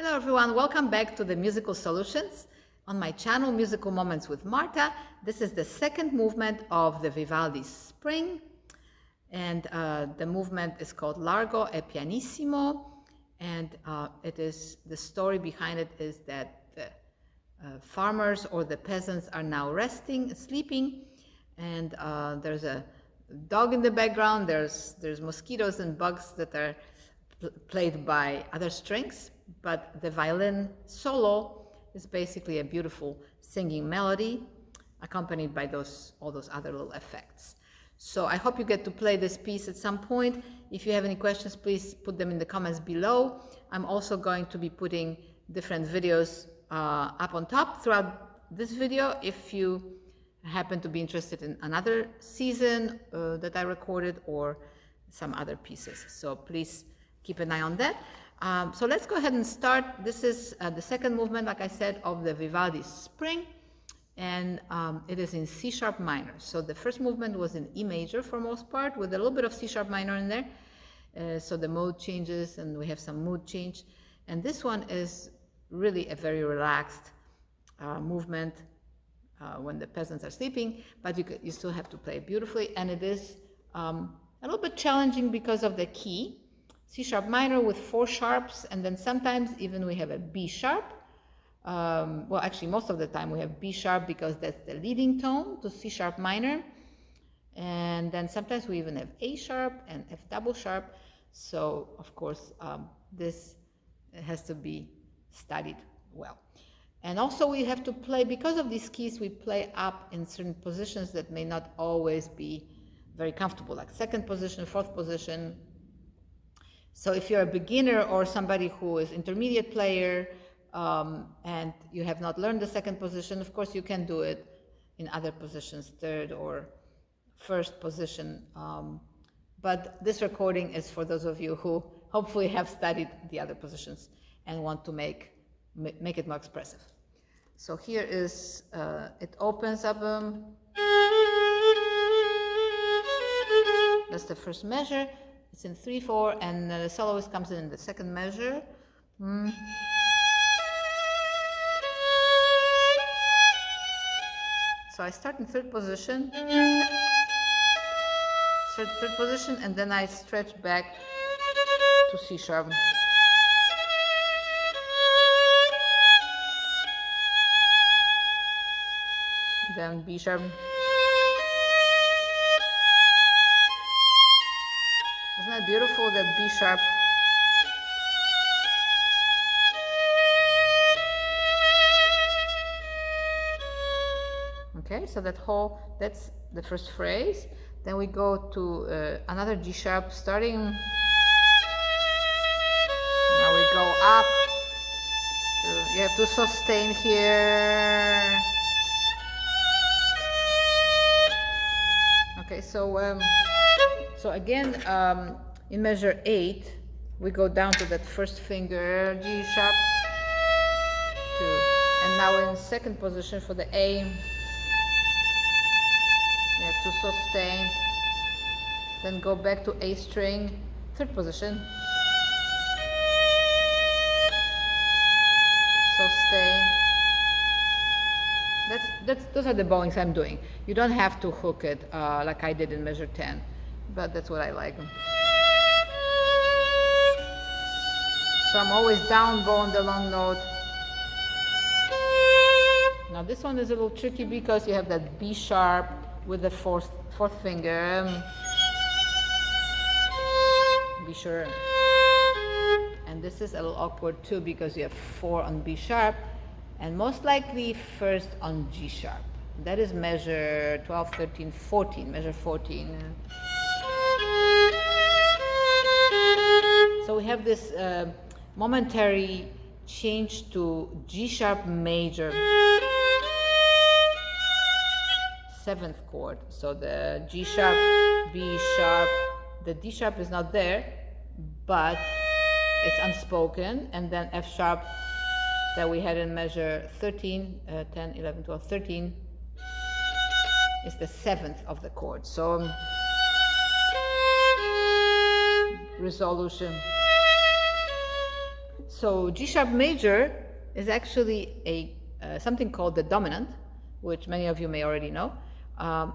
Hello everyone, welcome back to the Musical Solutions on my channel Musical Moments with Marta. This is the second movement of the Vivaldi's Spring, and the movement is called Largo e pianissimo, and it is, the story behind it is that the farmers or the peasants are now resting, sleeping, and there's a dog in the background, there's mosquitoes and bugs that are played by other strings, but the violin solo is basically a beautiful singing melody accompanied by all those other little effects. So I hope you get to play this piece at some point. If you have any questions, please put them in the comments below. I'm also going to be putting different videos up on top throughout this video. If you happen to be interested in another season that I recorded or some other pieces, so please keep an eye on that. So let's go ahead and start. This is the second movement, like I said, of the Vivaldi's Spring, and it is in C sharp minor. So the first movement was in E major for most part, with a little bit of C sharp minor in there. So the mode changes and we have some mood change. And this one is really a very relaxed movement when the peasants are sleeping, but you still have to play it beautifully. And it is a little bit challenging because of the key. C sharp minor with 4 sharps, and then sometimes even we have a B sharp. Well, actually most of the time we have B sharp because that's the leading tone to C sharp minor. And then sometimes we even have A sharp and F double sharp. So of course this has to be studied well. And also we have to play, because of these keys, we play up in certain positions that may not always be very comfortable, like second position, fourth position. So if you're a beginner or somebody who is intermediate player and you have not learned the second position, of course you can do it in other positions, third or first position. But this recording is for those of you who hopefully have studied the other positions and want to make it more expressive. So here is, it opens up, that's the first measure. It's in 3/4, and the soloist comes in the second measure. So I start in third position, and then I stretch back to C sharp. Then B sharp. Isn't that beautiful, that B sharp? Okay, so that's the first phrase. Then we go to another G sharp starting. Now we go up. You have to sustain here. Okay, so again, in measure 8, we go down to that first finger, G sharp, and now in second position for the A, you have to sustain, then go back to A string, third position, sustain. Those are the bowings I'm doing. You don't have to hook it like I did in measure 10, but that's what I like. So I'm always down bow on the long note. Now this one is a little tricky because you have that B sharp with the fourth finger. Be sure. And this is a little awkward too because you have 4 on B sharp, and most likely first on G sharp. That is measure 12, 13, 14, measure 14. So we have this momentary change to G sharp major, 7th chord. So the G sharp, B sharp, the D sharp is not there, but it's unspoken, and then F sharp that we had in measure 13, 10, 11, 12, 13 is the 7th of the chord. So resolution. So G sharp major is actually something called the dominant, which many of you may already know.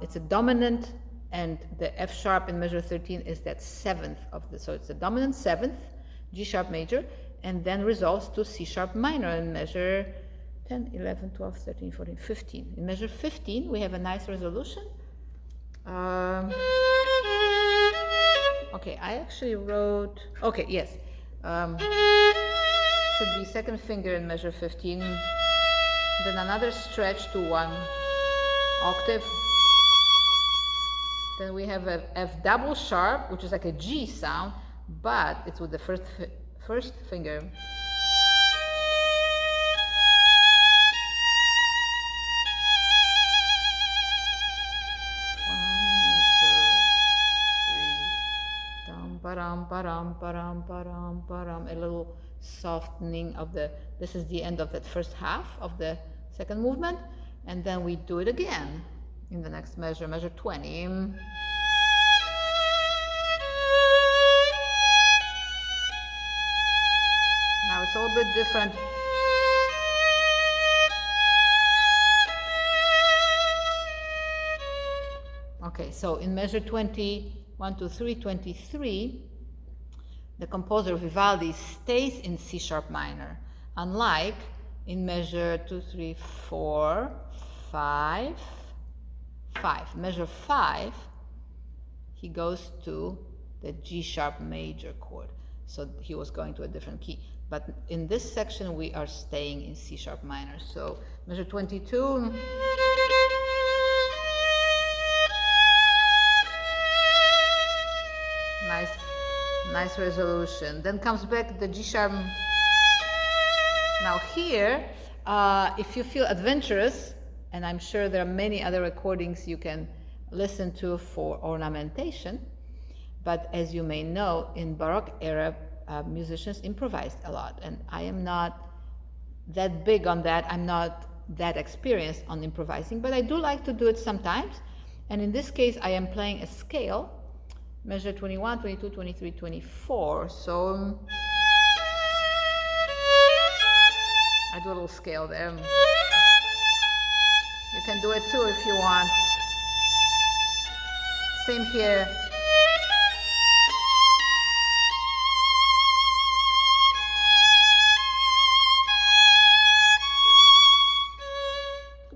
It's a dominant, and the F sharp in measure 13 is that seventh of the, so it's a dominant seventh, G sharp major, and then resolves to C sharp minor in measure 10, 11, 12, 13, 14, 15. In measure 15, we have a nice resolution. Okay, I actually wrote, okay, yes. Should be second finger in measure 15. Then another stretch to one octave. Then we have a F double sharp, which is like a G sound, but it's with the first finger. 1, 2, 3. Dum ba-dum ba-dum ba-dum ba-dum ba-dum. A little softening of the, this is the end of that first half of the second movement, and then we do it again in the next measure, measure 20. Now it's a little bit different. Okay, so in measure 20, 1, 2, 3, 23, the composer Vivaldi stays in C sharp minor, unlike in measure 2, 3, 4, 5, 5. Measure 5, he goes to the G sharp major chord. So he was going to a different key. But in this section, we are staying in C sharp minor. So measure 22. Nice resolution. Then comes back the G sharp. Now here, if you feel adventurous, and I'm sure there are many other recordings you can listen to for ornamentation, but as you may know, in Baroque era, musicians improvised a lot, and I am not that big on that. I'm not that experienced on improvising, but I do like to do it sometimes. And in this case, I am playing a scale, measure 21, 22, 23, 24. So I do a little scale there. You can do it too if you want. Same here.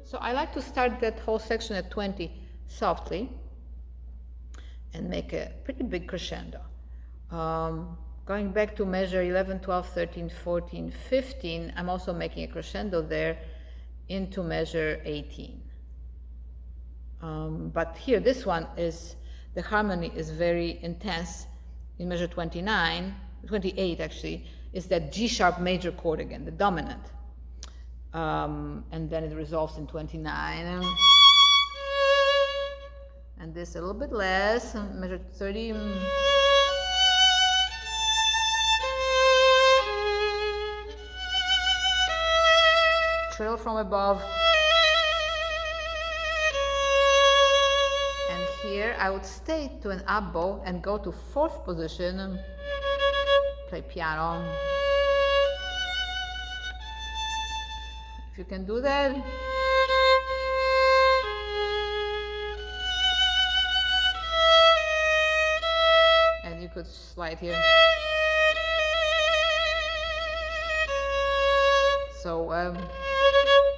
So I like to start that whole section at 20 softly and make a pretty big crescendo. Going back to measure 11, 12, 13, 14, 15, I'm also making a crescendo there into measure 18. But here, this one is, the harmony is very intense. In measure 29, 28 actually, is that G sharp major chord again, the dominant. And then it resolves in 29. And this a little bit less, measure 30. Trill from above. And here I would stay to an up bow and go to fourth position, play piano. If you can do that. And you could slide here. So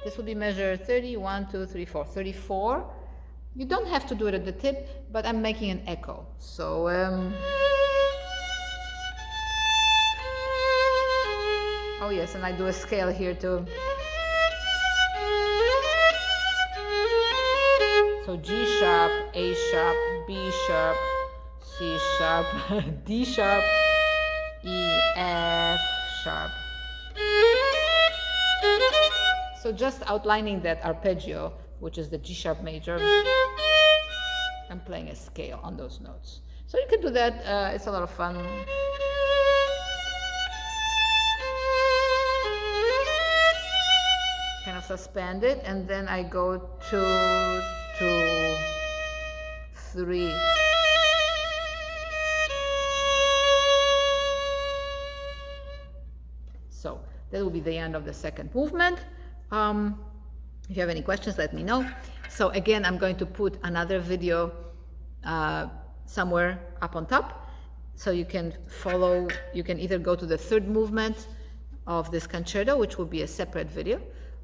this will be measure 30, 1, 2, 3, 4. 34. You don't have to do it at the tip, but I'm making an echo. So oh yes, and I do a scale here too. So G sharp, A sharp, B sharp, C sharp, D sharp, E, F sharp. So just outlining that arpeggio, which is the G sharp major, I'm playing a scale on those notes. So you can do that, it's a lot of fun. Kind of suspend it, and then I go 2, 2, 3. So that will be the end of the second movement. If you have any questions, let me know. So again, I'm going to put another video somewhere up on top, so you can follow. You can either go to the third movement of this concerto, which will be a separate video,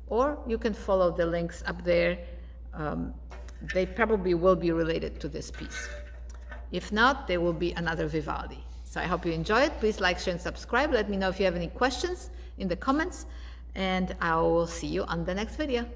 or you can follow the links up there. They probably will be related to this piece. If not, there will be another Vivaldi. So I hope you enjoy it. Please like, share, and subscribe. Let me know if you have any questions in the comments, and I will see you on the next video.